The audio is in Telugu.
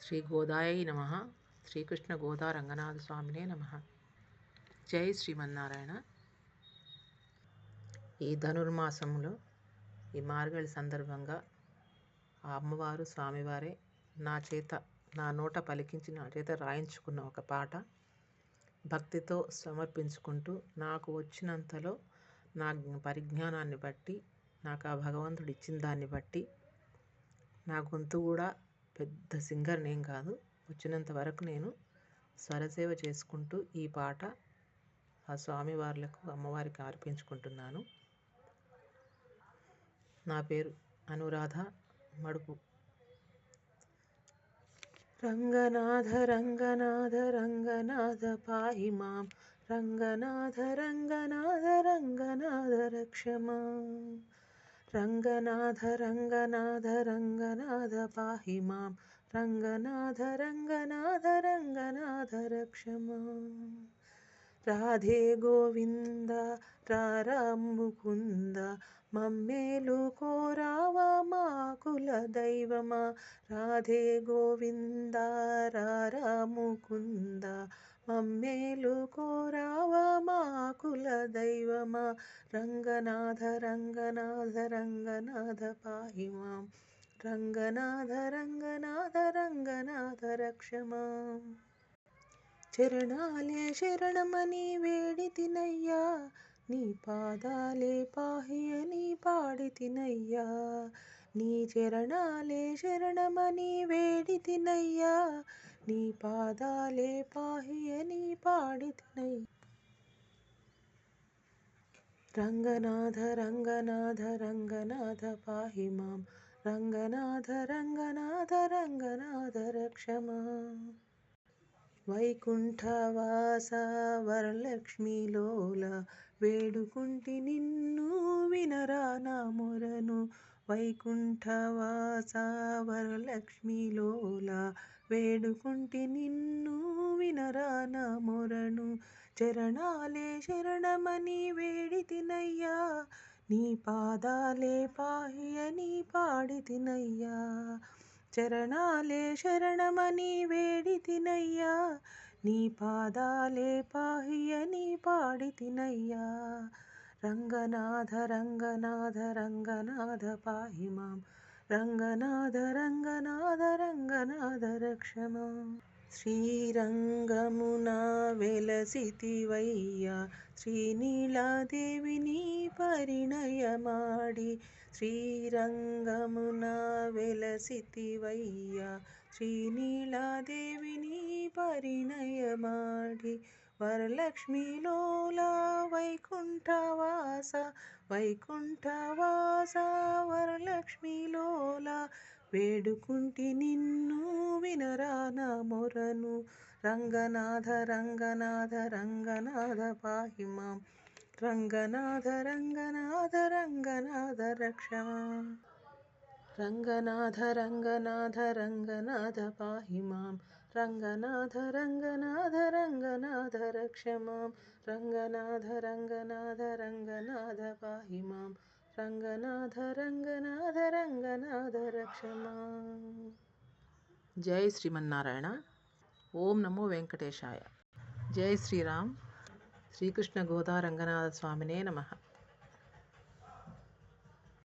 శ్రీ గోదాయై నమః. శ్రీకృష్ణ గోదా రంగనాథ స్వామినే నమః. జై శ్రీమన్నారాయణ. ఈ ధనుర్మాసంలో ఈ మార్గళి సందర్భంగా ఆ అమ్మవారు స్వామివారే నా నోట పలికించి నా చేత రాయించుకున్న ఒక పాట భక్తితో సమర్పించుకుంటూ నాకు వచ్చినంతలో నా పరిజ్ఞానాన్ని బట్టి నాకు ఆ భగవంతుడు ఇచ్చిన దాన్ని బట్టి నా గొంతు కూడా పెద్ద సింగర్ నేం కాదు, వచ్చినంత వరకు నేను స్వరసేవ చేసుకుంటూ ఈ పాట ఆ స్వామివార్లకు అమ్మవారికి అర్పించుకుంటున్నాను. నా పేరు అనురాధ మడుపు. రంగనాథ రంగనాథ రంగనాథ పాహి మాం, రంగనాథ రంగనాథ రంగనాథ రక్ష మాం, రంగనాథ రంగనాథ రంగనాథ పాహి మాం, రంగనాథ రంగనాథ రంగనాథ రక్ష మాం. రాధే గోవింద రారా ముకుంద, మమ్మేలుకో రావా మా కుల దైవమా. రాధే గోవింద రారా ముకుంద, మమ్మేలుకో రావా మా కుల దైవమా. రంగనాథ రంగనాథ రంగనాథ పాహి మాం, రంగనాథ రంగనాథ రంగనాథ రక్ష మాం. చరణాలే శరణమని వేడితినయ్యా, నీ పాదాలే పాహి అని పాడితినయ్యా. నీ చరణాలే శరణమని వేడితినయ్యా, నీ పాదాలే పాహి అని పాడితినయ్యా. రంగనాథ రంగనాథ రంగనాథ పాహి మాం, రంగనాథ రంగనాథ రంగనాథ రక్ష మాం. వైకుంఠవాస వరలక్ష్మీలోల, వేడుకుంటి నిన్ను వినరా నా మొరను. వైకుంఠవాస వరలక్ష్మీలోల, వేడుకుంటి నిన్ను వినరా నా మొరను. చరణాలే శరణమని వేడితినయ్యా, నీ పాదాలే పాహి అని పాడితినయ్యా. చరణాలే శరణమని వేడితినయ్యా, నీ పాదాలే పాహి అని పాడితినయ్యా. రంగనాథ రంగనాథ రంగనాథ పాహి మాం, రంగనాథ రంగనాథ రంగనాథ రక్ష మాం. శ్రీరంగమున వెలసితివయ్యా, శ్రీనీలాదేవిని పరిణయమాడి. శ్రీరంగమున వెలసితివయ్యా, శ్రీనీలాదేవిని పరిణయమాడి. వరలక్ష్మీలోల వైకుంఠవాస, వైకుంఠవాస వరలక్ష్మీలోల, వేడుకుంటి నిన్ను వినరా నా మొరను. రంగనాథ రంగనాథ రంగనాథ పాహి మాం, రంగనాథ రంగనాథ రంగనాథ రక్ష మాం. రంగనాథ రంగనాథ రంగనాథ పాహి మాం, రంగనాథ రంగనాథ రంగనాథ రక్ష మాం. రంగనాథ రంగనాథ రంగనాథ పాహి మాం, రంగనాథ రంగనాథ రంగనాథ రక్ష మాం. జై శ్రీమన్నారాయణ. ఓం నమో వెంకటేశాయ. జై శ్రీరామ్. శ్రీకృష్ణ గోదా రంగనాథ స్వామినే నమః.